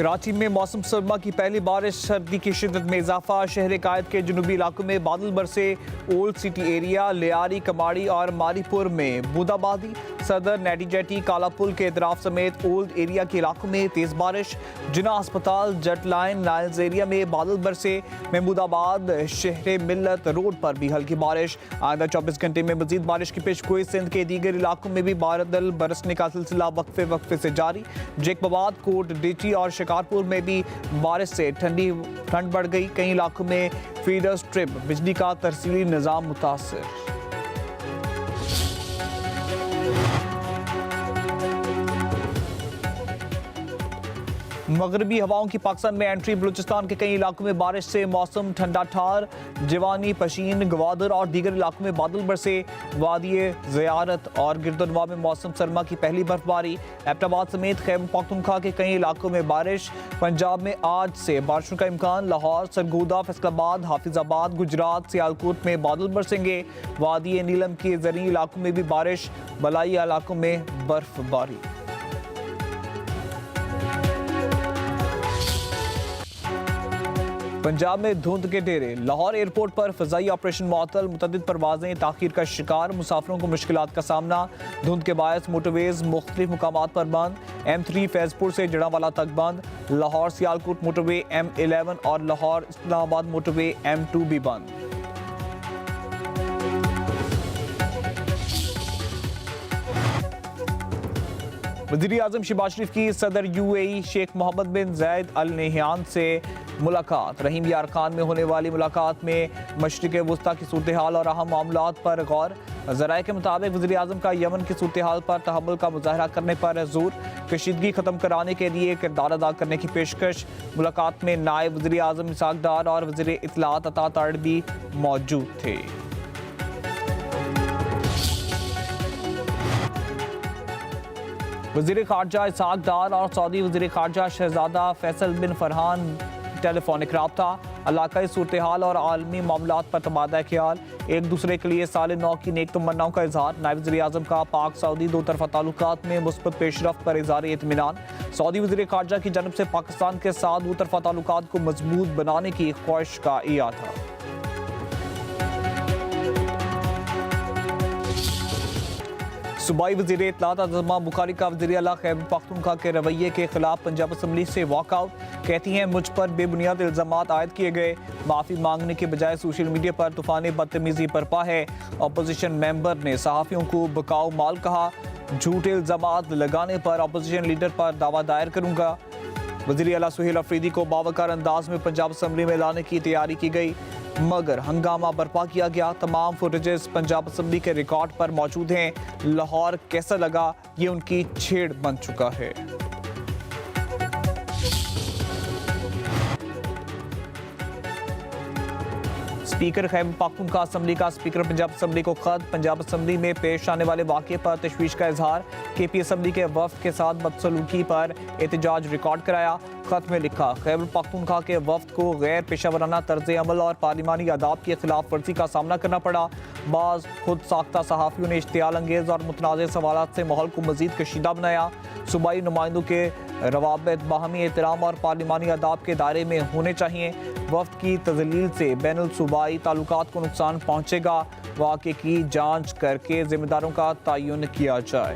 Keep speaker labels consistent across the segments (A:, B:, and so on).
A: कराची में मौसम सरमा की पहली बारिश, सर्दी की शिद्दत में इजाफा। शहर कायद के जुनूबी इलाकों में बादल बरसे। ओल्ड सिटी एरिया, लियारी, कमाड़ी और मारीपुर में बूंदाबांदी। सदर, नेटी जेटी, कालापुल के इतराफ समेत ओल्ड एरिया के इलाकों में तेज बारिश। जिना अस्पताल, जट लाइन, नाइल्स एरिया में बादल बरसे। महमूदाबाद, शहर मिल्लत रोड पर भी हल्की बारिश। आइंदा 24 घंटे में मजीद बारिश की पेशगोई। सिंध के दीगर इलाकों में भी बादल बरसने का सिलसिला वक्फे से जारी। जैकबाबाद, कोट डीची और शिकारपुर में भी बारिश से ठंड बढ़ गई। कई इलाकों में फीडर स्ट्रिप, बिजली का तरसीली निजाम मुतासर। मगरबी हवाओं की पाकिस्तान में एंट्री। बलूचिस्तान के कई इलाकों में बारिश से मौसम ठंडा ठार। जवानी, पशीन, गवादर और दीगर इलाकों में बादल बरसे। वादी ज़ियारत और गिरदनवा में मौसम सरमा की पहली बर्फबारी। एबटाबाद समेत खैबर पख्तूनख्वा के कई इलाकों में बारिश। पंजाब में आज से बारिशों का इम्कान। लाहौर, सरगोदा, फैसलाबाद, हाफिजाबाद, गुजरात, सियालकोट में बादल बरसेंगे। वादी नीलम के ज़रूरी इलाकों में भी बारिश। बलाई इलाकों में बर्फबारी। पंजाब में धुंध के डेरे। लाहौर एयरपोर्ट पर फ़ज़ाई ऑपरेशन मुअत्तल। मुतअद्दिद परवाज़ें ताख़ीर का शिकार। मुसाफिरों को मुश्किलात का सामना। धुंध के बायस मोटरवेज़ मुख्तलिफ मुकामात पर बंद। M3 फैज़पुर से जड़ावाला तक बंद। लाहौर सियालकोट मोटरवे M11 और लाहौर इस्लामाबाद मोटरवे M2 भी बंद। वज़ीर-ए-आज़म शहबाज शरीफ की सदर UAE शेख मोहम्मद बिन ज़ायद अल नहयान से मुलाकात। रहीम यार खान में होने वाली मुलाकात में मशरिक़ वुस्ता की सूरत हाल और अहम मामलात पर गौर। ज़राए के मुताबिक वज़ीर-ए-आज़म का यमन की सूरत हाल पर तहम्मुल का मुज़ाहरा करने पर ज़ोर। कशीदगी ख़त्म कराने के लिए किरदार अदा करने की पेशकश। मुलाकात में नायब वज़ीर-ए-आज़म इसहाक़ डार और वज़ीर इत्तलात अता तारड़ भी मौजूद थे। वज़ीर ख़ारजा इसहाक़ डार और सऊदी वज़ीर ख़ारजा शहज़ादा फैसल बिन फरहान टेलीफोनिक राब्ता। इलाकाई सूरत हाल और आलमी मामलात पर तबादला ख्याल। एक दूसरे के लिए साल नौ की नेक तमन्नाओं का इजहार। नायब वज़ीर-ए-आज़म का पाक सऊदी दो तरफ़ा ताल्लुकात में मुस्बत पेशरफ्त पर इज़हार इत्मीनान। सऊदी वज़ीर ख़ारजा की जानब से पाकिस्तान के साथ दो तरफ़ा ताल्लुकात को मजबूत बनाने की ख्वाहिश का इयादा। सूबाई वज़ीर इत्तलात अज़मा बुखारी का वज़ीर आला खैबर पख्तूनख्वा के रवैये के खिलाफ पंजाब असम्बली से वॉकआउट। कहती हैं मुझ पर बेबुनियाद इल्ज़ामात आयद किए गए। माफ़ी मांगने के बजाय सोशल मीडिया पर तूफ़ान बदतमीज़ी बरपा है। अपोजिशन मेंबर ने सहाफ़ियों को बकाऊ माल कहा। झूठे इल्ज़ामात लगाने पर अपोजिशन लीडर पर दावा दायर करूँगा। वज़ीर आला सुहेल अफरीदी को बावकार अंदाज में पंजाब असम्बली में लाने की तैयारी की गई, मगर हंगामा बर्पा किया गया। तमाम फुटेजेस पंजाब असम्बली के रिकॉर्ड पर मौजूद हैं। लाहौर कैसा लगा, ये उनकी छेड़ बन चुका है। स्पीकर खैबर पख्तूनख्वा असम्बली का स्पीकर पंजाब असम्बली को खत। पंजाब असम्बली में पेश आने वाले वाक़े पर तशवीश का इजहार। KP असम्बली के वफ्द के साथ बदसलूकी पर एहतजाज रिकॉर्ड कराया। खत में लिखा, खैबर पख्तूनख्वा के वफ्द को गैर पेशावराना तर्ज अमल और पार्लिमानी आदाब की खिलाफ वर्जी का सामना करना पड़ा। बाज़ खुद साख्ता सहाफ़ियों ने इश्तियाल अंगेज़ और मुतनाज़ सवालात से माहौल को मज़ीद कशीदा बनाया। सूबाई नुमाइंदों के रवाबित बाहमी एहतराम और पार्लिमानी आदाब के दायरे में होने चाहिए। वफ्द की तज़लील से बैनुल सूबाई ताल्लुकात को नुकसान पहुँचेगा। वाक़े की जाँच करके ज़िम्मेदारों का तयन किया जाए।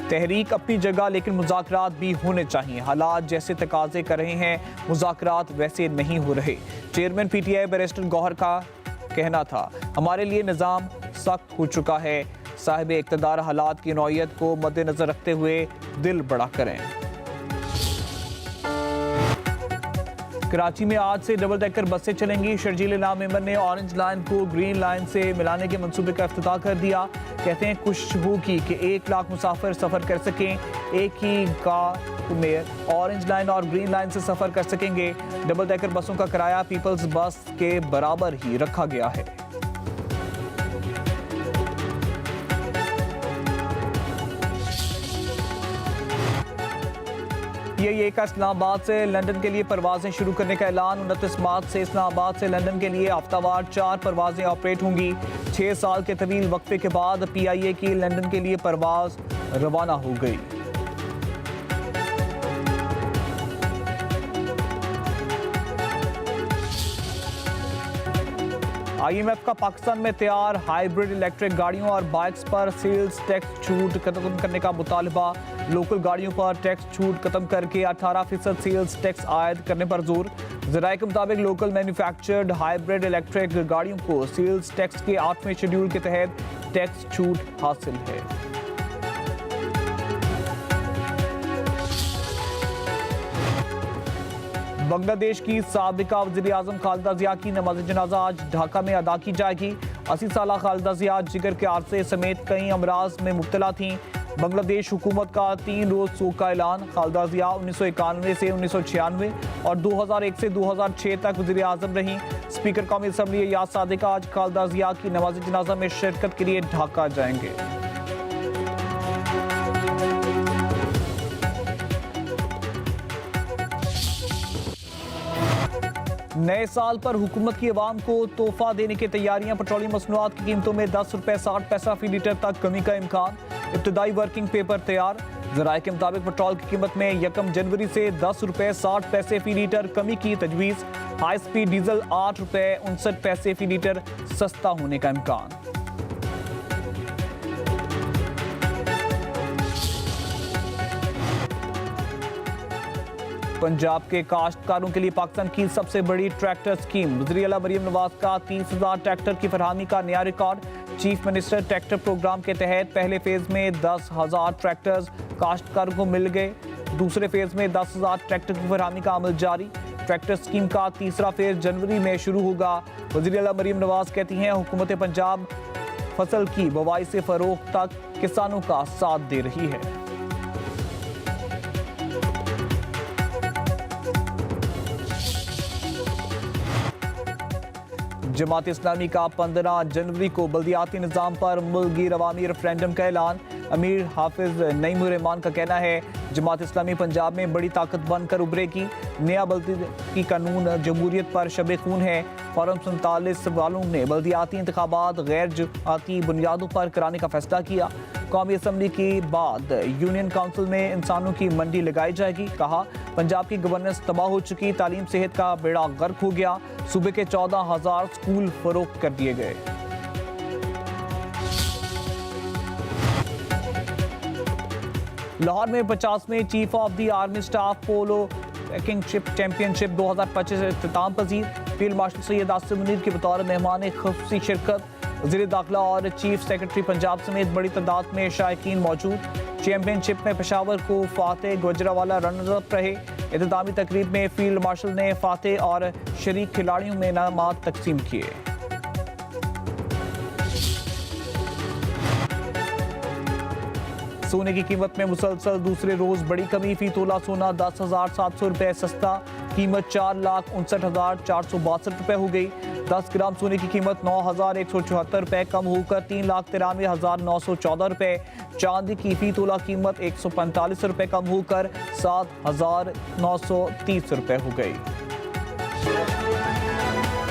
A: तहरीक अपनी जगह, लेकिन मुज़ाकरात भी होने चाहिए। हालात जैसे तकाज़े कर रहे हैं, मुज़ाकरात वैसे नहीं हो रहे। चेयरमैन PTI बैरिस्टर गौहर का कहना था, हमारे लिए निज़ाम सख्त हो चुका है। साहिब इक़्तिदार हालात की नौइयत को मद्देनज़र रखते हुए दिल बड़ा करें। कराची में आज से डबल डेकर बसें चलेंगी। शर्जील इनाम मेंबर ने ऑरेंज लाइन को ग्रीन लाइन से मिलाने के मंसूबे का इफ्तिताह कर दिया। कहते हैं खुश होगी कि 1 लाख मुसाफिर सफ़र कर सकें। एक ही गाँव में ऑरेंज लाइन और ग्रीन लाइन से सफ़र कर सकेंगे। डबल डेकर बसों का किराया पीपल्स बस के बराबर ही रखा गया है। पीआईए का इस्लामाबाद से लंदन के लिए परवाजें शुरू करने का ऐलान। 29 मार्च से इस्लामाबाद से लंदन के लिए हफ्तावार 4 परवाजें ऑपरेट होंगी। 6 साल के तवील वक्फे के बाद पीआईए की लंदन के लिए परवाज रवाना हो गई। आईएमएफ का पाकिस्तान में तैयार हाइब्रिड इलेक्ट्रिक गाड़ियों और बाइक्स पर सेल्स टैक्स छूट खत्म करने का मुतालबा। लोकल गाड़ियों पर टैक्स छूट खत्म करके 18% सेल्स टैक्स आयद करने पर जोर। ज़राए के मुताबिक लोकल मैन्युफैक्चर्ड हाइब्रिड इलेक्ट्रिक गाड़ियों को सेल्स टैक्स के 8वें शेड्यूल के तहत टैक्स छूट हासिल है। बांग्लादेश की साबिका वज़ीर आज़म खालिदा जिया की नमाज जनाजा आज ढाका में अदा की जाएगी। 80 साल खालिदा जिया जिगर के आरसे समेत कई अमराज में मुब्तला थीं। बांग्लादेश हुकूमत का 3 रोज़ शोक का ऐलान। खालिदा जिया 1991 से 1996 और 2001 से 2006 तक वज़ीर आज़म रहीं। स्पीकर कौमी असम्बली अयाज सादिक आज खालिदा जिया की नमाज जनाजा में शिरकत के लिए ढाका जाएंगे। नए साल पर हुकूमत की अवाम को तोहफा देने की तैयारियां। पेट्रोलियम मसनूआत की कीमतों में 10 रुपये 60 पैसा फी लीटर तक कमी का इम्कान। इब्तदाई वर्किंग पेपर तैयार। ज़राए के मुताबिक पेट्रोल की कीमत में 1 जनवरी से 10 रुपये 60 पैसे फी लीटर कमी की तजवीज़। हाई स्पीड डीजल 8 रुपये 59 पैसे फी लीटर सस्ता होने का इम्कान। पंजाब के काश्तकारों के लिए पाकिस्तान की सबसे बड़ी ट्रैक्टर स्कीम। वज़ीर आला मरीम नवाज का 30,000 ट्रैक्टर की फरहमी का नया रिकॉर्ड। चीफ मिनिस्टर ट्रैक्टर प्रोग्राम के तहत पहले फेज में 10,000 ट्रैक्टर्स काश्तकारों को मिल गए। दूसरे फेज में 10,000 ट्रैक्टर की फरहमी का अमल जारी। ट्रैक्टर स्कीम का तीसरा फेज जनवरी में शुरू होगा। वज़ीर आला मरीम नवाज कहती हैं हुकूमत पंजाब फसल की बुवाई से फरोख्त तक किसानों का साथ दे रही है। जमात इस्लामी का 15 जनवरी को बल्दियाती निज़ाम पर मुल्क अवामी रेफरेंडम का ऐलान। अमीर हाफिज नईमुर रहमान का कहना है जमात इस्लामी पंजाब में बड़ी ताकत बनकर उभरेगी। नया बल्दियाती कानून जमहूरियत पर शब खून है। फॉरम 47 वालों ने बल्दियाती इंतखाबात गैर जमाती बुनियादों पर कराने का फैसला किया। कौमी असम्बली के बाद यूनियन काउंसिल में इंसानों की मंडी लगाई जाएगी। कहा पंजाब की गवर्नेंस तबाह हो चुकी, तालीम सेहत का बेड़ा गर्क हो गया। सूबे के 14,000 स्कूल फरोख्त कर दिए गए। लाहौर में 50वें chief of the army staff polo kingship championship 2025 इख्तिताम पजीर। फील्ड मार्शल सैयद आसिम मुनीर की बतौर मेहमान खुसूसी शिरकत। वज़ीर दाखिला और चीफ सेक्रेटरी पंजाब समेत बड़ी तादाद में शायकीन मौजूद। चैंपियनशिप में पेशावर को फातेह गुजरावाला रनर अप रहे। इख्तितामी तकरीब में फील्ड मार्शल ने फातेह और शरीक खिलाड़ियों में इनामात तकसीम किए। सोने की कीमत में मुसलसल दूसरे रोज बड़ी कमी। फी तोला सोना 10,700 रुपये सस्ता। कीमत 4,59,462 रुपये हो गई। 10 ग्राम सोने की कीमत 9,174 रुपये कम होकर 3,93,914 रुपये। चांदी की फी तोला कीमत 145 रुपये कम होकर 7,930 रुपये हो गई।